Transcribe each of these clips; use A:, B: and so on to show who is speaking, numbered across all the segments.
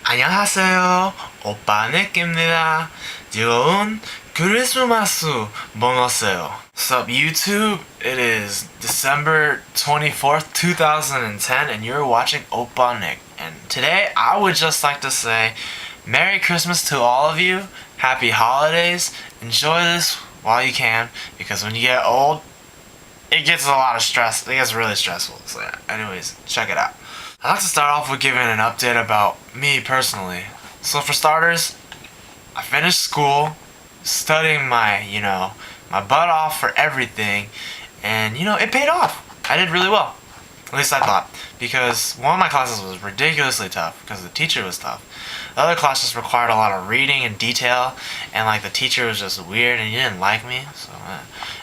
A: 안녕하세요. 오빠 닉입니다. 즐거운 크리스마스 보내세요. What's up, YouTube? It is December 24th, 2010, and you're watching Oppa Nick. And today, I would just like to say Merry Christmas to all of you. Happy holidays. Enjoy this while you can, because when you get old, it gets a lot of stress. It gets really stressful. So yeah, anyways, check it out. I'd like to start off with giving an update about me personally. So for starters, I finished school, studying my butt off for everything, and it paid off. I did really well. At least I thought. Because one of my classes was ridiculously tough, because the teacher was tough. The other class just required a lot of reading and detail, and the teacher was just weird and he didn't like me.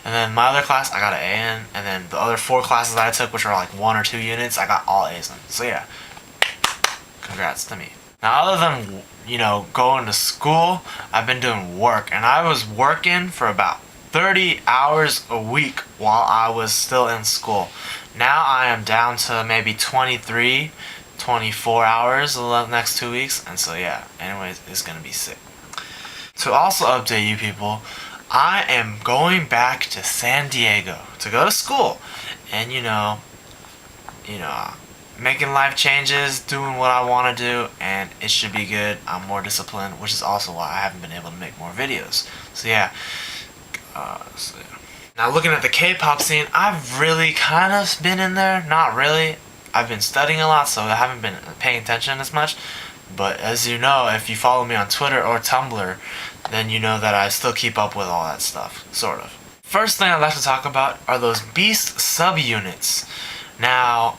A: And then my other class, I got an A in, and then the other 4 classes that I took, which were 1 or 2 units, I got all A's in. So yeah, congrats to me. Now other than, going to school, I've been doing work, and I was working for about 30 hours a week while I was still in school. Now I am down to maybe 23, 24 hours the next 2 weeks, and so yeah, anyways, it's gonna be sick. To also update you people, I am going back to San Diego to go to school, and making life changes, doing what I want to do, and it should be good. I'm more disciplined, which is also why I haven't been able to make more videos. So yeah. Now looking at the K-pop scene, I've really kind of been in there. Not really. I've been studying a lot, so I haven't been paying attention as much. But as you know, if you follow me on Twitter or Tumblr, then you know that I still keep up with all that stuff, sort of. First thing I'd like to talk about are those Beast subunits. Now,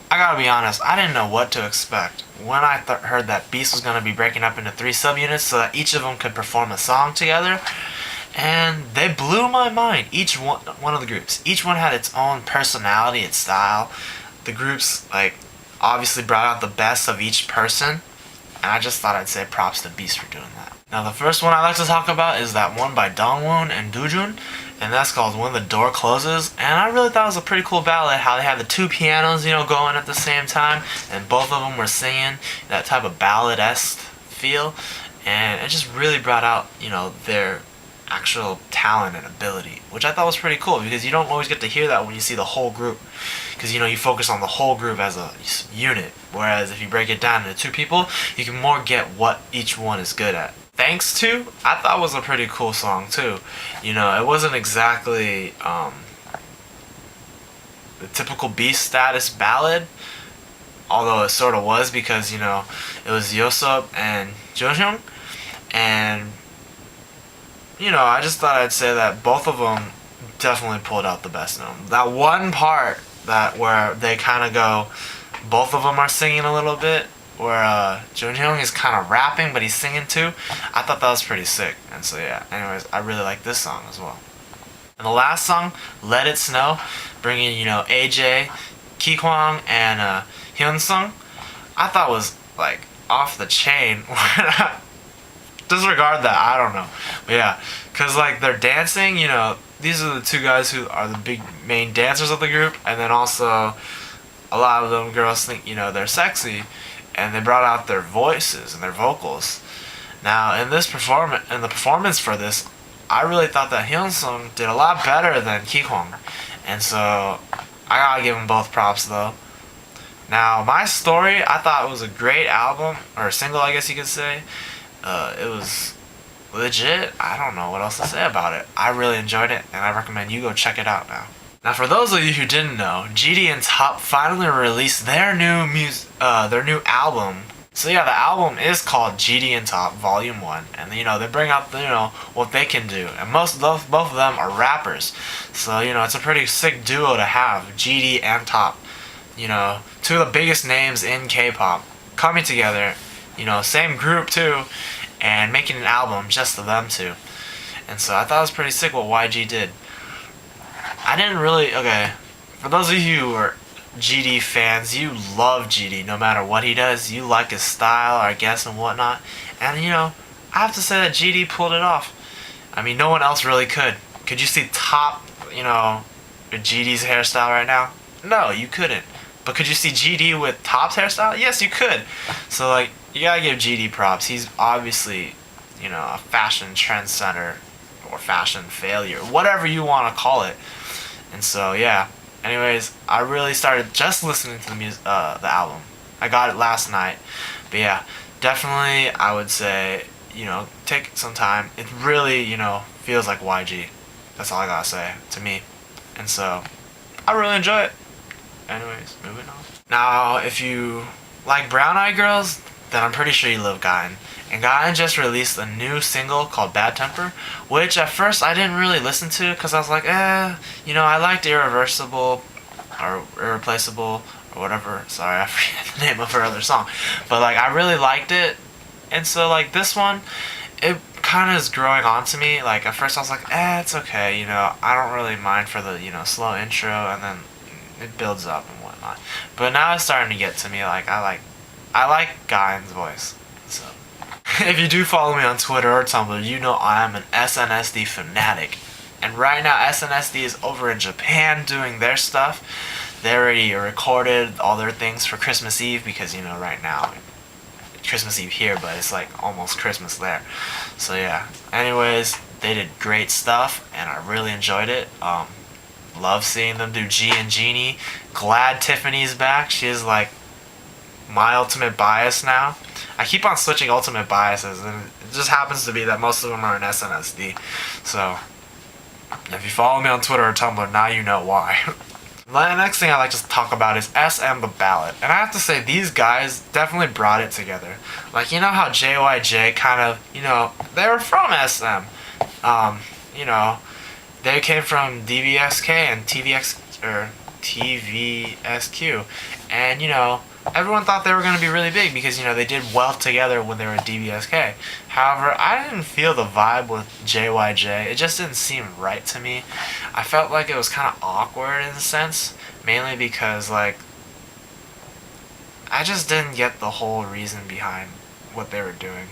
A: I gotta be honest, I didn't know what to expect when I heard that Beast was gonna be breaking up into 3 subunits so that each of them could perform a song together. And they blew my mind. Each one of the groups. Each one had its own personality, its style. The groups, obviously brought out the best of each person. And I just thought I'd say props to Beast for doing that. Now the first one I'd like to talk about is that one by Dongwoon and Doojoon. And that's called When the Door Closes. And I really thought it was a pretty cool ballad. How they had the 2 pianos, going at the same time. And both of them were singing that type of ballad-esque feel. And it just really brought out, their actual talent and ability, which I thought was pretty cool, because you don't always get to hear that when you see the whole group, because you focus on the whole group as a unit, whereas if you break it down into 2 people, you can more get what each one is good at. Thanks To, I thought was a pretty cool song too. It wasn't exactly the typical Beast status ballad, although it sort of was, because it was yoseob and junhyung, and I just thought I'd say that both of them definitely pulled out the best in them. That one part where they kind of go, both of them are singing a little bit, where junhyung is kind of rapping, but he's singing too. I thought that was pretty sick. And so yeah, anyways, I really like this song as well. And the last song, Let It Snow, bringing, aight, kikwang, and hyunseung, I thought was, off the chain. Disregard that, I don't know. But yeah, because they're dancing, these are the 2 guys who are the big main dancers of the group, and then also a lot of them girls think, they're sexy, and they brought out their voices and their vocals. Now, in the performance for this, I really thought that Hyunseung did a lot better than Kikwang, and so I gotta give them both props though. Now, My Story, I thought it was a great album, or single, I guess you could say. It was legit. I don't know what else to say about it. I really enjoyed it, and I recommend you go check it out now. Now, for those of you who didn't know, GD and T.O.P finally released their new album. So yeah, the album is called GD and T.O.P Volume 1, and they bring out what they can do, and both of them are rappers. So it's a pretty sick duo to have, GD and T.O.P. 2 of the biggest names in K-pop coming together. Same group too, and making an album just of them 2. And so I thought it was pretty sick what YG did. I didn't really, for those of you who are GD fans, you love GD no matter what he does. You like his style, I guess, and whatnot. And I have to say that GD pulled it off. I mean, no one else really could. Could you see GD's hairstyle right now? No, you couldn't. But could you see GD with T.O.P's hairstyle? Yes, you could. So like, you gotta give GD props. He's obviously, you know, a fashion trendsetter or fashion failure, whatever you want to call it. And so yeah. Anyways, I really started just listening to the album. I got it last night. But yeah, definitely I would say, you know, take some time. It really, you know, feels like YG. That's all I gotta say to me. And so, I really enjoy it. Anyways, moving on. Now, if you like Brown Eyed Girls, then I'm pretty sure you love Gain. And Gain just released a new single called Bad Temper, which at first I didn't really listen to because I was like, you know, I liked Irreversible or Irreplaceable or whatever. Sorry, I forget the name of her other song. But like, I really liked it. And so like this one, it kind of is growing on to me. Like at first I was like, it's okay, you know, I don't really mind for the, you know, slow intro and then it builds up and whatnot. But now it's starting to get to me. Like I like Gain's voice. So if you do follow me on Twitter or Tumblr, you know I am an SNSD fanatic. And right now SNSD is over in Japan doing their stuff. They already recorded all their things for Christmas Eve because, you know, right now Christmas Eve here, but it's like almost Christmas there. So yeah. Anyways, they did great stuff and I really enjoyed it. Love seeing them do G and Genie. Glad Tiffany's back. She is like my ultimate bias now. I keep on switching ultimate biases and it just happens to be that most of them are in SNSD. So if you follow me on Twitter or Tumblr, now you know why. The next thing I like to talk about is SM the Ballad. And I have to say, these guys definitely brought it together. Like, you know how JYJ kind of, you know, they were from SM. You know, they came from DBSK and TVSQ. And, you know, everyone thought they were going to be really big because, you know, they did well together when they were at DBSK. However, I didn't feel the vibe with JYJ. It just didn't seem right to me. I felt like it was kind of awkward in a sense, mainly because, like, I just didn't get the whole reason behind what they were doing.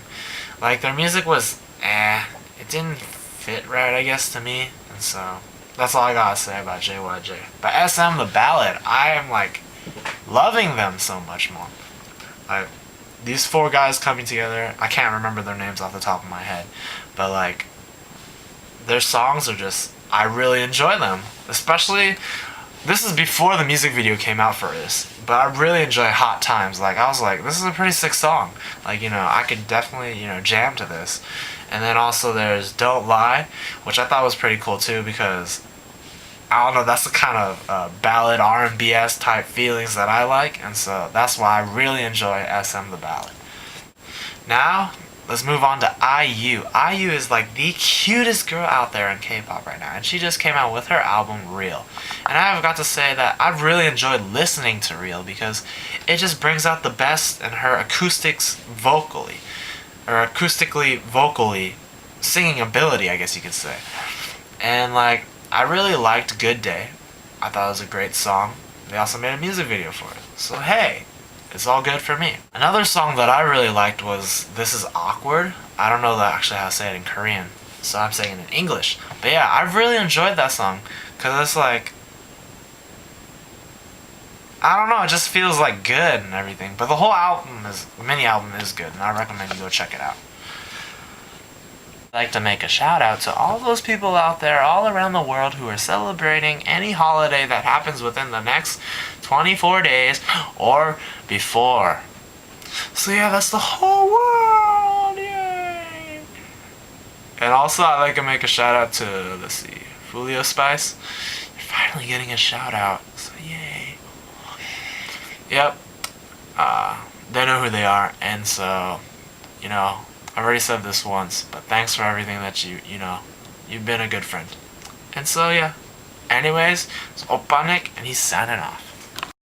A: Like, their music was, it didn't fit right, I guess, to me. And so, that's all I gotta say about JYJ. But SM the Ballad, I am, like, loving them so much more. Like, these four guys coming together, I can't remember their names off the top of my head, but like, their songs are just, I really enjoy them. Especially, this is before the music video came out for this, but I really enjoy Hot Times. Like, I was like, this is a pretty sick song. Like, you know, I could definitely, you know, jam to this. And then also there's Don't Lie, which I thought was pretty cool too because I don't know, that's the kind of ballad R&B-esque type feelings that I like, and so that's why I really enjoy SM the Ballad. Now, let's move on to IU. IU is like the cutest girl out there in K-pop right now, and she just came out with her album Real. And I have got to say that I've really enjoyed listening to Real because it just brings out the best in her vocally singing ability, I guess you could say. And like, I really liked Good Day. I thought it was a great song. They also made a music video for it. So hey, it's all good for me. Another song that I really liked was This Is Awkward. I don't know actually how to say it in Korean, so I'm saying it in English. But yeah, I really enjoyed that song because it's like, I don't know, it just feels like good and everything. But the whole mini album is good, and I recommend you go check it out. I'd like to make a shout out to all those people out there all around the world who are celebrating any holiday that happens within the next 24 days or before. So yeah, that's the whole world, yay! And also I'd like to make a shout out to, let's see, Fulio Spice. You're finally getting a shout out, so yay. Yep, they know who they are, and so, you know, I've already said this once, but thanks for everything that you've been a good friend. And so yeah. Anyways, it's Opanik, and he's signing off.